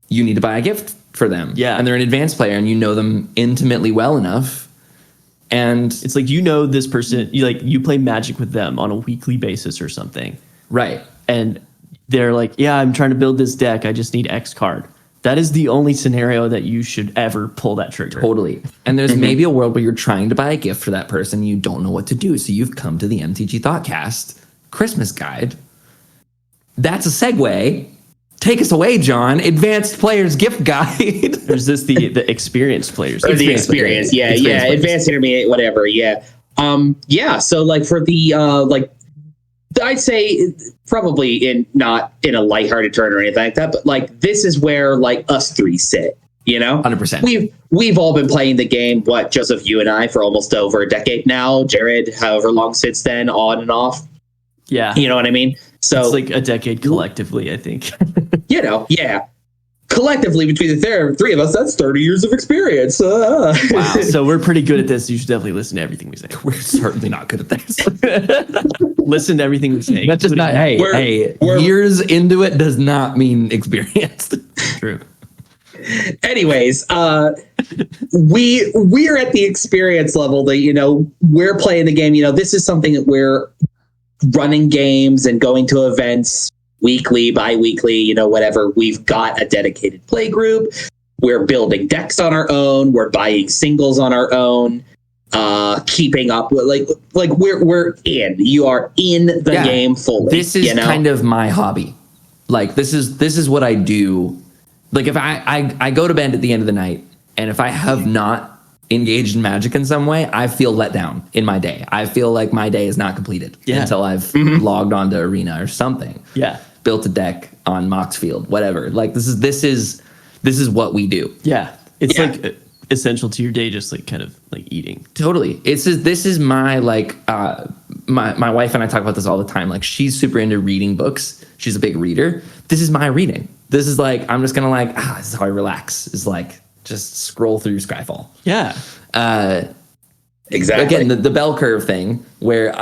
you need to buy a gift for them, and they're an advanced player and you know them intimately well enough. And it's like, this person, you play Magic with them on a weekly basis or something. Right. And they're like, yeah, I'm trying to build this deck. I just need X card. That is the only scenario that you should ever pull that trigger. Totally. And there's maybe a world where you're trying to buy a gift for that person. You don't know what to do. So you've come to the MTG Thoughtcast Christmas guide. That's a segue. Take us away, John. Advanced Players Gift Guide. Or is this the experienced players? Or the experience, yeah, advanced, intermediate, whatever, yeah. So like for the I'd say probably not in a lighthearted turn or anything like that, but like this is where like us three sit, 100%. We've all been playing the game, Joseph, you and I, for almost over a decade now. Jared, however long since then, on and off. Yeah. You know what I mean? So it's like a decade collectively, I think. Yeah. Collectively, between the three of us, that's 30 years of experience. Wow. So we're pretty good at this. You should definitely listen to everything we say. We're certainly not good at this. Listen to everything we say. That's just not, years into it does not mean experienced. True. Anyways, we're at the experience level that, we're playing the game. This is something that we're running games and going to events weekly, bi-weekly, whatever. We've got a dedicated play group. We're building decks on our own. We're buying singles on our own. Keeping up with like we're in. You are in the game fully. This is kind of my hobby. Like this is what I do. Like if I go to bed at the end of the night, and if I have not engaged in Magic in some way, I feel let down in my day. I feel like my day is not completed until I've logged onto Arena or something. Yeah. Built a deck on Moxfield, whatever. Like this is what we do. Yeah. It's like essential to your day, just like kind of like eating. Totally. This is my like my wife and I talk about this all the time. Like she's super into reading books. She's a big reader. This is my reading. This is like I'm just gonna this is how I relax. Is like just scroll through Skyfall. Yeah. Exactly. Again, the bell curve thing where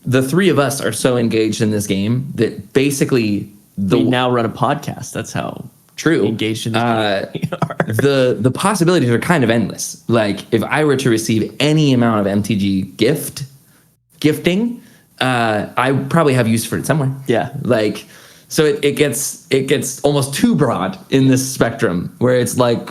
the three of us are so engaged in this game that basically we now run a podcast. That's how true engaged in this game we are. The possibilities are kind of endless. Like if I were to receive any amount of MTG gifting, I probably have use for it somewhere. Yeah. Like so it gets almost too broad in this spectrum where it's like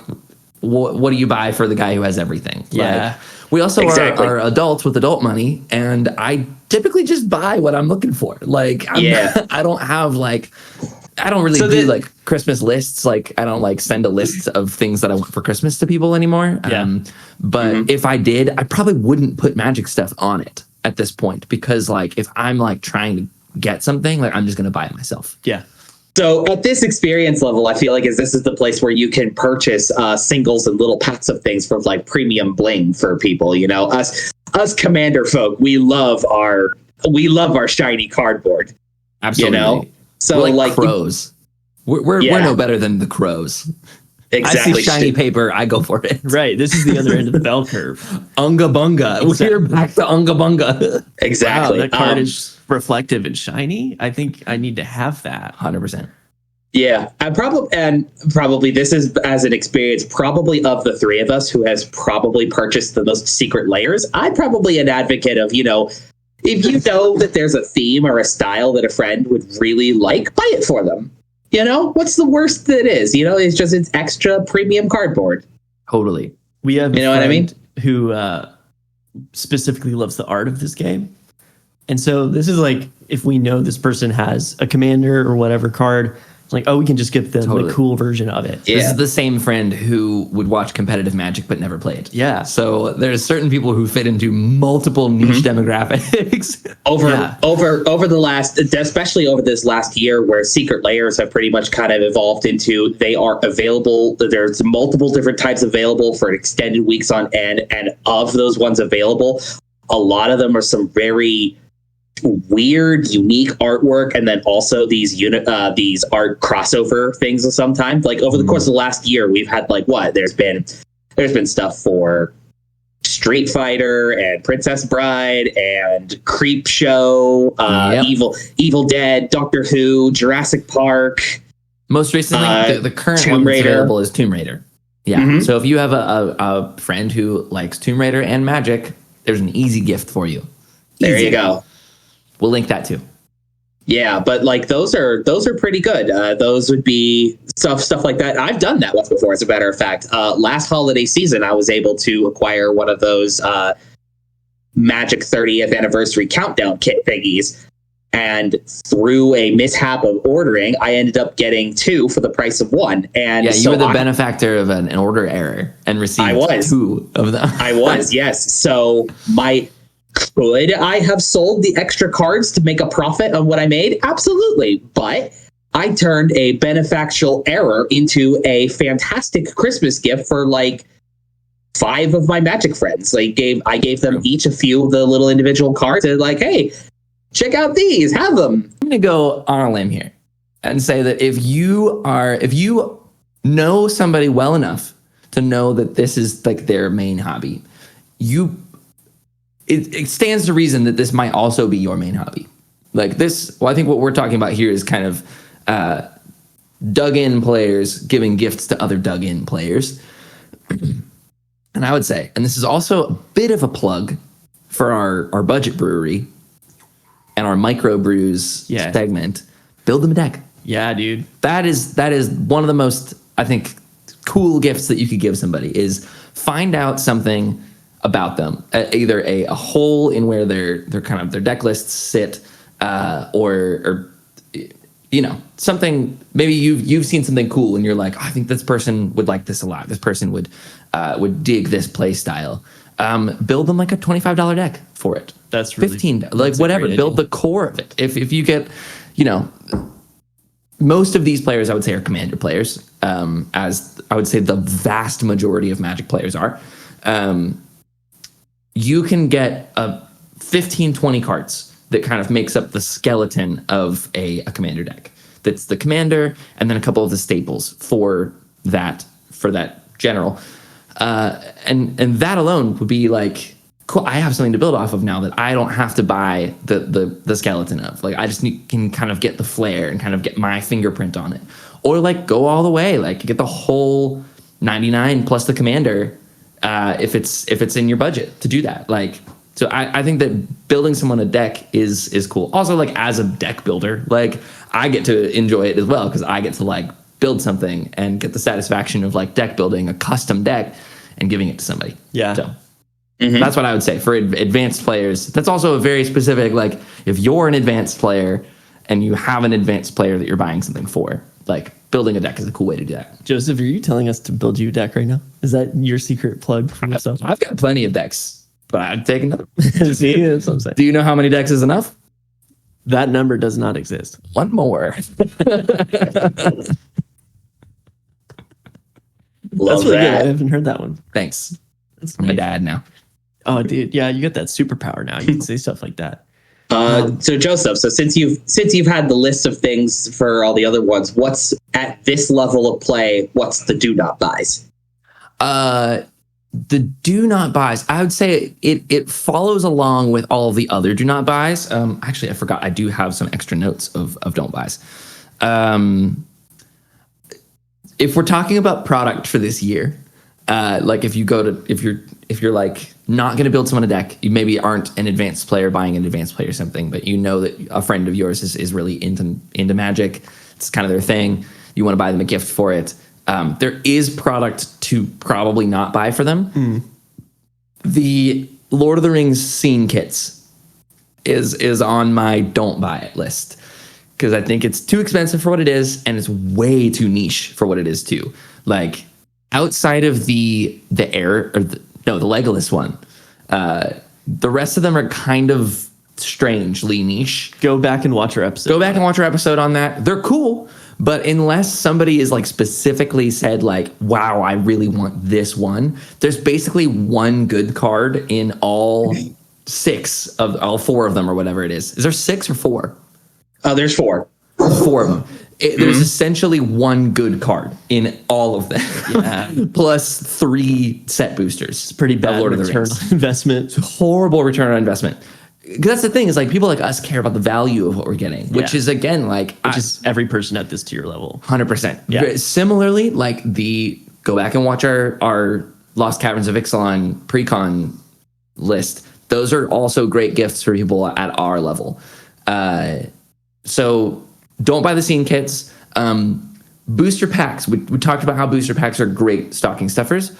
what do you buy for the guy who has everything? Yeah. Like, we also are adults with adult money, and I typically just buy what I'm looking for. Like, I don't have I don't really do like Christmas lists. Like, I don't like send a list of things that I want for Christmas to people anymore. Yeah. But if I did, I probably wouldn't put Magic stuff on it at this point because like if I'm like trying to get something, like I'm just gonna buy it myself. Yeah. So at this experience level, I feel like this is the place where you can purchase singles and little packs of things for like premium bling for people. Us Commander folk, we love our shiny cardboard. Absolutely. So we're like crows. We're no better than the crows. Exactly. I see shiny paper, I go for it. Right. This is the other end of the bell curve. Unga Bunga. Exactly. We're back to Unga Bunga. Exactly. Wow, that card is reflective and shiny. I think I need to have that. 100%. Yeah. Probably this is as an experience, probably of the three of us who has probably purchased the most secret layers. I'm probably an advocate of, if you know that there's a theme or a style that a friend would really like, buy it for them. What's the worst that is? It's extra premium cardboard. Totally. We have what I mean? Who specifically loves the art of this game. And so this is like, if we know this person has a commander or whatever card, like, oh, we can just give them the cool version of it. This is the same friend who would watch competitive Magic but never played. Yeah. So there's certain people who fit into multiple niche demographics. Over the last, especially over this last year, where Secret Layers have pretty much kind of evolved into, they are available. There's multiple different types available for extended weeks on end, and of those ones available, a lot of them are some very weird, unique artwork, and then also these art crossover things. Sometimes, like over the course of the last year, we've had there's been stuff for Street Fighter and Princess Bride and Creep Show, Evil Dead, Doctor Who, Jurassic Park. Most recently, the current one that's available is Tomb Raider. Yeah. So if you have a friend who likes Tomb Raider and Magic, there's an easy gift for you. There you go. We'll link that too. Yeah, but those are pretty good. Those would be stuff like that. I've done that once before, as a matter of fact. Last holiday season, I was able to acquire one of those Magic 30th anniversary countdown kit thingies, and through a mishap of ordering, I ended up getting 2 for the price of 1. And yeah, you were the benefactor of an order error and received 2 of them. I was, yes. So could I have sold the extra cards to make a profit on what I made? Absolutely. But I turned a beneficial error into a fantastic Christmas gift for 5 of my Magic friends. I gave them each a few of the little individual cards and hey, check out these, have them. I'm going to go on a lim here and say that if you know somebody well enough to know that this is their main hobby, it stands to reason that this might also be your main hobby. I think what we're talking about here is kind of dug-in players giving gifts to other dug-in players. And I would say, and this is also a bit of a plug for our budget brewery and our micro brews segment, build them a deck. Yeah, dude. That is one of the most, I think, cool gifts that you could give somebody, is find out something about them, either a hole in where their kind of their deck lists sit, or something. Maybe you've seen something cool and you're like, oh, I think this person would like this a lot. This person would dig this play style. Build them a $25 deck for it. That's really, $15, whatever. Build the core of it. If you get, most of these players I would say are Commander players, as I would say the vast majority of Magic players are. You can get 15, 20 cards that kind of makes up the skeleton of a Commander deck. That's the Commander and then a couple of the staples for that general. And that alone would be cool, I have something to build off of now that I don't have to buy the skeleton of. I just can kind of get the flair and kind of get my fingerprint on it. Or go all the way, get the whole 99 plus the Commander, if it's in your budget to do that. So I think that building someone a deck is cool. Also, as a deck builder, I get to enjoy it as well, because I get to build something and get the satisfaction of deck building a custom deck and giving it to somebody. Yeah. So that's what I would say for advanced players. That's also a very specific, if you're an advanced player and you have an advanced player that you're buying something for, building a deck is a cool way to do that. Joseph, are you telling us to build you a deck right now? Is that your secret plug for yourself? I've got plenty of decks, but I'd take another. See, that's what I'm saying. Do you know how many decks is enough? That number does not exist. One more. Love really that. good. I haven't heard that one. Thanks. I'm a dad now. Oh, dude, yeah, you got that superpower now. You can say stuff like that. So Joseph, since you've had the list of things for all the other ones, what's at this level of play? What's the do not buys? The do not buys, I would say it follows along with all of the other do not buys. Actually, I forgot. I do have some extra notes of don't buys. If we're talking about product for this year, if you're not going to build someone a deck, you maybe aren't an advanced player buying an advanced player or something, but you know that a friend of yours is really into Magic. It's kind of their thing. You want to buy them a gift for it. There is product to probably not buy for them. The Lord of the Rings scene kits is on my don't buy it list, because I think it's too expensive for what it is, and it's way too niche for what it is too. Like outside of the Legolas one, the rest of them are kind of strangely niche. Go back and watch our episode. On that. They're cool, but unless somebody is like specifically said like, wow, I really want this one, there's basically one good card in all four of them or whatever it is. Is there 6 or 4? There's 4. 4 of them. There's essentially one good card in all of them. Yeah. Plus 3 set boosters. It's pretty bad return on investment. It's horrible return on investment. Because that's the thing, is like people like us care about the value of what we're getting, which is again like is every person at this tier level. 100%. Yeah. Similarly, like go back and watch our Lost Caverns of Ixalan pre-con list. Those are also great gifts for people at our level. So don't buy the scene kits. Booster packs. We talked about how booster packs are great stocking stuffers.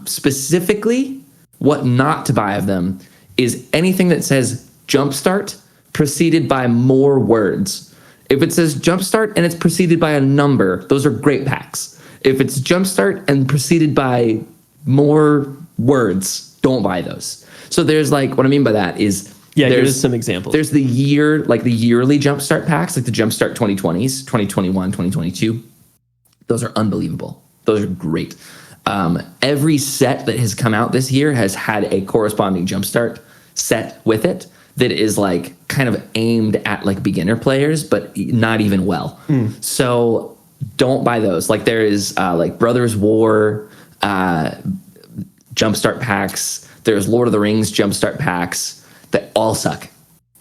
Specifically, what not to buy of them is anything that says jumpstart preceded by more words. If it says jumpstart and it's preceded by a number, those are great packs. If it's jumpstart and preceded by more words, don't buy those. So there's like, what I mean by that is, there's some examples. There's the yearly jumpstart packs, like the jumpstart 2020s, 2021, 2022. Those are unbelievable. Those are great. Every set that has come out this year has had a corresponding jumpstart set with it that is like kind of aimed at like beginner players, but not even well. So don't buy those. Like there is like Brothers War jumpstart packs. There's Lord of the Rings jumpstart packs that all suck.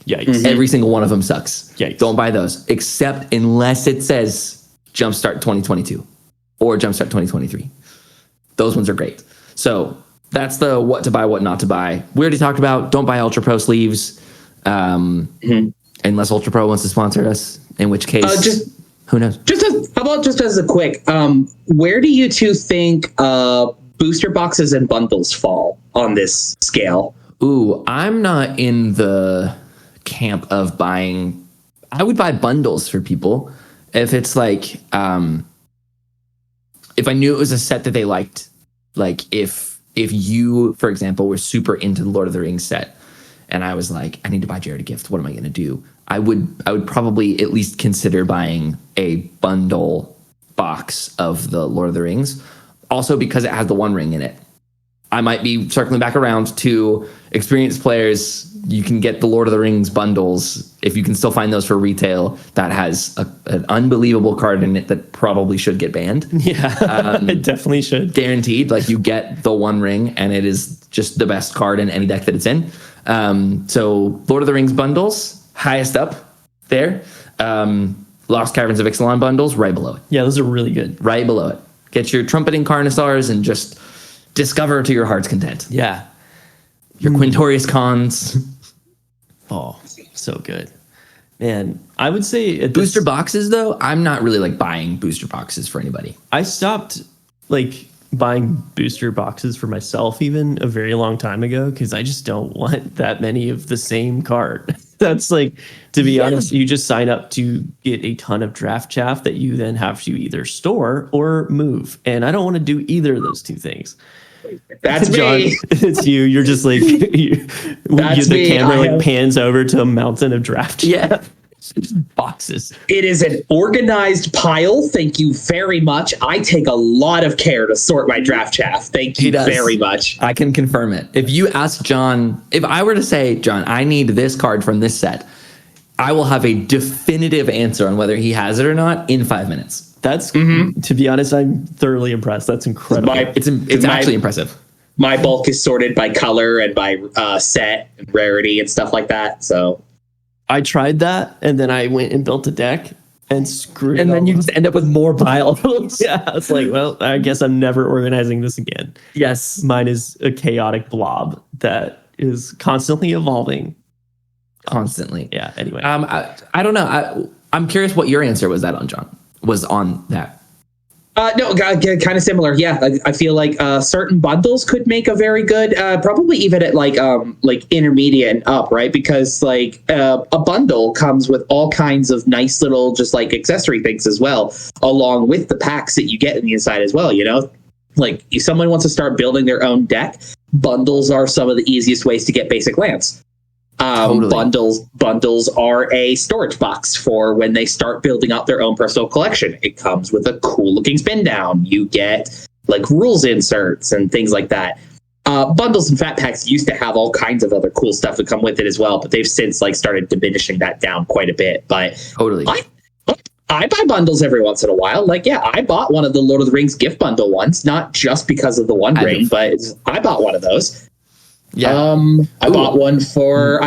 Yikes. Every single one of them sucks. Yikes. Don't buy those, except unless it says jumpstart 2022 or jumpstart 2023. Those ones are great. So that's the what to buy, what not to buy. We already talked about don't buy Ultra Pro sleeves unless Ultra Pro wants to sponsor us, in which case, who knows? How about as a quick, where do you two think booster boxes and bundles fall on this scale? Ooh, I'm not in the camp of buying. I would buy bundles for people if it's like, if I knew it was a set that they liked. Like if you, for example, were super into the Lord of the Rings set, and I was like, I need to buy Jared a gift. What am I going to do? I would probably at least consider buying a bundle box of the Lord of the Rings. Also because it has the One Ring in it. I might be circling back around to experienced players. You can get the Lord of the Rings bundles if you can still find those for retail. That has an unbelievable card in it that probably should get banned. Yeah, it definitely should. Guaranteed. Like you get the One Ring, and it is just the best card in any deck that it's in. So Lord of the Rings bundles, highest up there. Lost Caverns of Ixalan bundles, right below it. Yeah, those are really good. Right below it. Get your Trumpeting Carnosaurs and just discover to your heart's content. Yeah. Your Quintorius Cons. Oh, so good. Man, I would say... Booster boxes, though, I'm not really like buying booster boxes for anybody. I stopped like buying booster boxes for myself even a very long time ago because I just don't want that many of the same card. That's like, to be honest, you just sign up to get a ton of draft chaff that you then have to either store or move. And I don't want to do either of those two things. That's John, me. It's you. You're just like, the camera pans over to a mountain of draft chaff. Yeah. Just boxes. It is an organized pile. Thank you very much. I take a lot of care to sort my draft chaff. Thank you very much. I can confirm it. If you ask John, if I were to say, John, I need this card from this set, I will have a definitive answer on whether he has it or not in 5 minutes. That's, to be honest, I'm thoroughly impressed. That's incredible. It's actually impressive. My bulk is sorted by color and by set and rarity and stuff like that. So I tried that, and then I went and built a deck and screwed it. And then you just end up with more piles. Yeah, it's like, well, I guess I'm never organizing this again. Yes. Mine is a chaotic blob that is constantly evolving. Constantly. Yeah, anyway. I don't know. I'm curious what your answer was on that. No, kind of similar. Yeah, I feel like certain bundles could make a very good, probably even at like intermediate and up, right? Because like a bundle comes with all kinds of nice little just like accessory things as well, along with the packs that you get in the inside as well. You know, like if someone wants to start building their own deck, bundles are some of the easiest ways to get basic lands. Totally. Bundles are a storage box for when they start building out their own personal collection. It comes with a cool looking spin down. You get like rules inserts and things like that. Bundles and fat packs used to have all kinds of other cool stuff that come with it as well, but they've since like started diminishing that down quite a bit. But Totally. I buy bundles every once in a while. Like, yeah, I bought one of the Lord of the Rings gift bundle ones, not just because of the One Ring, but I bought one of those. Yeah. I bought one for.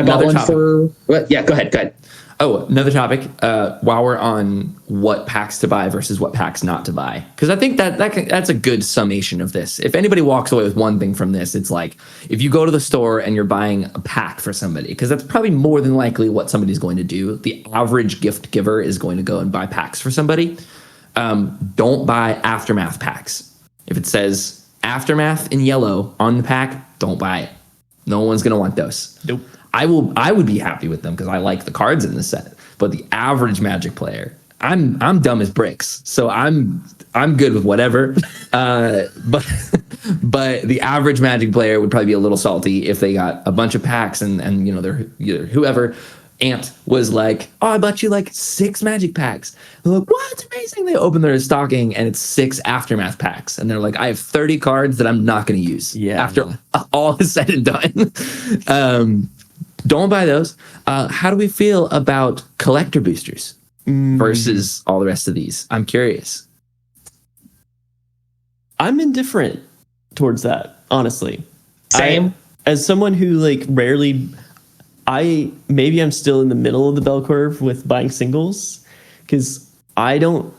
What? Yeah, go ahead. Oh, another topic. While we're on what packs to buy versus what packs not to buy, because I think that's a good summation of this. If anybody walks away with one thing from this, it's like if you go to the store and you're buying a pack for somebody, because that's probably more than likely what somebody's going to do. The average gift giver is going to go and buy packs for somebody. Don't buy Aftermath packs. If it says Aftermath in yellow on the pack, don't buy it. No one's gonna want those. Nope. I would be happy with them because I like the cards in the set. But the average Magic player, I'm dumb as bricks, so I'm good with whatever. But the average Magic player would probably be a little salty if they got a bunch of packs and you know they're either whoever. Ant was like, oh, I bought you like 6 Magic packs. They're like, what? It's amazing. They open their stocking and it's 6 Aftermath packs. And they're like, I have 30 cards that I'm not going to use after all is said and done. Don't buy those. How do we feel about collector boosters versus all the rest of these? I'm curious. I'm indifferent towards that, honestly. Same. As someone who like rarely... maybe I'm still in the middle of the bell curve with buying singles because I don't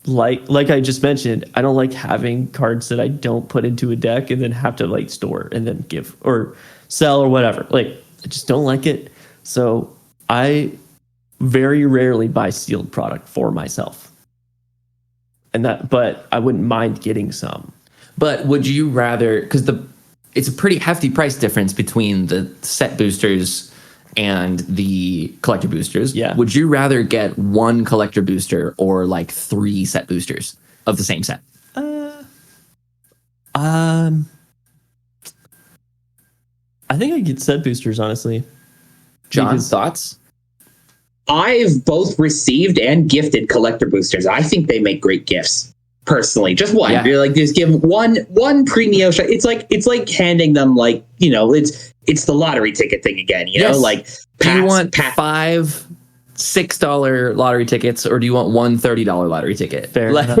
like I just mentioned, I don't like having cards that I don't put into a deck and then have to like store and then give or sell or whatever. Like I just don't like it. So I very rarely buy sealed product for myself. But I wouldn't mind getting some. But would you rather, because it's a pretty hefty price difference between the set boosters and the collector boosters. Yeah. Would you rather get 1 collector booster or like 3 set boosters of the same set? I think I get set boosters, honestly. John, thoughts? I've both received and gifted collector boosters. I think they make great gifts. Personally, just one. Yeah. You're like just give one premium shot. It's like handing them like, you know, it's the lottery ticket thing again. You know, like do you want 5 $6 lottery tickets or do you want one $30 lottery ticket? Fair enough.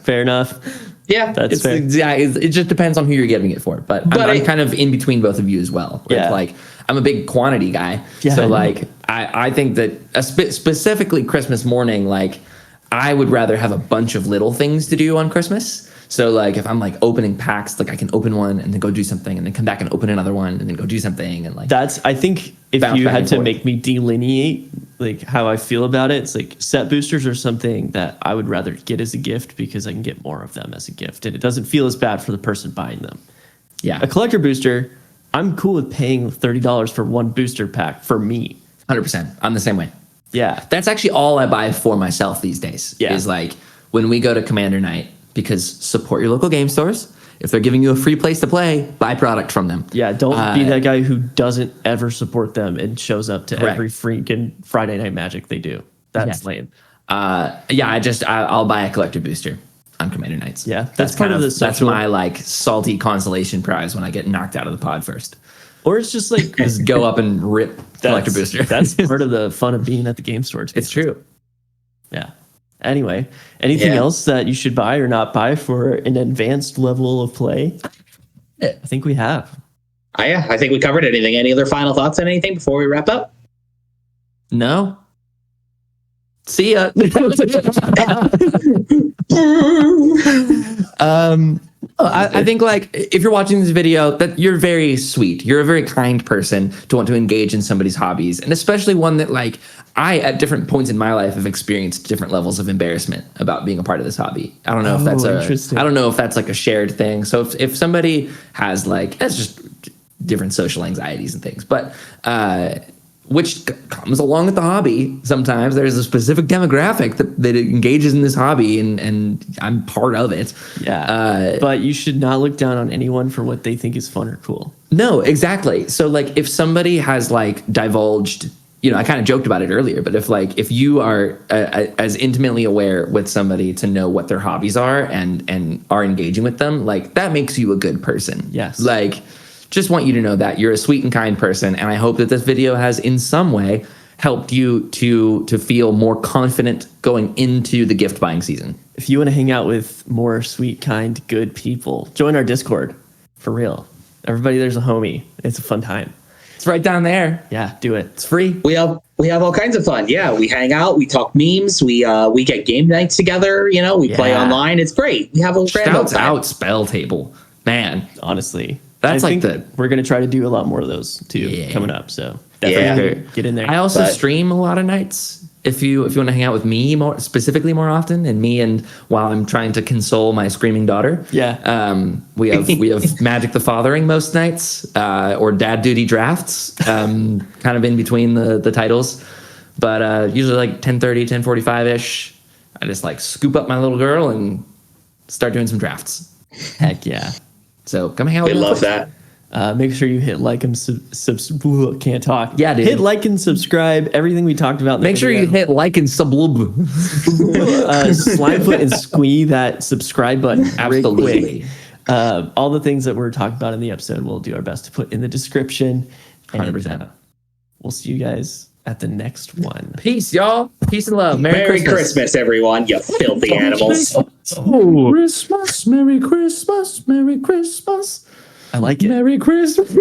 Fair enough. Yeah, that's fair. Yeah, it just depends on who you're giving it for. But I'm kind of in between both of you as well. Yeah. Like I'm a big quantity guy, yeah, so like I think that specifically Christmas morning, like. I would rather have a bunch of little things to do on Christmas. So like if I'm like opening packs, like I can open one and then go do something and then come back and open another one and then go do something and like I think if you had to make me delineate like how I feel about it, it's like set boosters are something that I would rather get as a gift because I can get more of them as a gift and it doesn't feel as bad for the person buying them. Yeah. A collector booster, I'm cool with paying $30 for one booster pack for me. 100%. I'm the same way. Yeah. That's actually all I buy for myself these days. Yeah. Is like when we go to Commander Night, because support your local game stores. If they're giving you a free place to play, buy product from them. Yeah, don't be that guy who doesn't ever support them and shows up to every freaking Friday Night Magic they do. That's lame. I'll buy a collector booster on Commander Nights. Yeah, that's part of the social. That's my like salty consolation prize when I get knocked out of the pod first. Or it's just like just go up and rip collector booster. That's part of the fun of being at the game store. It's true. Yeah. Anyway, anything else that you should buy or not buy for an advanced level of play? I think we have. I think we covered anything. Any other final thoughts on anything before we wrap up? No. See ya. I think like if you're watching this video, that you're very sweet. You're a very kind person to want to engage in somebody's hobbies, and especially one that like I at different points in my life have experienced different levels of embarrassment about being a part of this hobby. I don't know if that's I don't know if that's like a shared thing. So if somebody has like, that's just different social anxieties and things, but which comes along with the hobby. Sometimes there's a specific demographic that engages in this hobby, and I'm part of it. Yeah. But you should not look down on anyone for what they think is fun or cool. No, exactly. So like if somebody has like divulged, you know, I kind of joked about it earlier, but if you are as intimately aware with somebody to know what their hobbies are and are engaging with them, like that makes you a good person. Yes. Like, just want you to know that you're a sweet and kind person, and I hope that this video has in some way helped you to feel more confident going into the gift buying season. If you want to hang out with more sweet, kind, good people, join our Discord. For real. Everybody there's a homie. It's a fun time. It's right down there. Yeah, do it. It's free. We have all kinds of fun. Yeah, we hang out, we talk memes, we get game nights together, you know, we play online. It's great. We have a grand old Shouts time. out Spell Table. Man. Honestly. That's I like think we're going to try to do a lot more of those too coming up. So definitely get in there. I also stream a lot of nights. If you want to hang out with me more often, and me, and while I'm trying to console my screaming daughter, we have Magic the Fathering most nights, or Dad Duty drafts, kind of in between the titles, but usually like 10:30, 10:45 ish. I just like scoop up my little girl and start doing some drafts. Heck yeah. So come hang out with me. I love that. Make sure you hit like and can't talk. Yeah, dude. Hit like and subscribe. Everything we talked about. Make sure you hit like and sublub. Slimefoot and squee that subscribe button. Absolutely. All the things that we're talking about in the episode, we'll do our best to put in the description. 100%. We'll see you guys at the next one. Peace, y'all. Peace and love. Merry Christmas, everyone, you filthy animals. Christmas, Merry Christmas, Merry Christmas. I like it. Merry Christmas.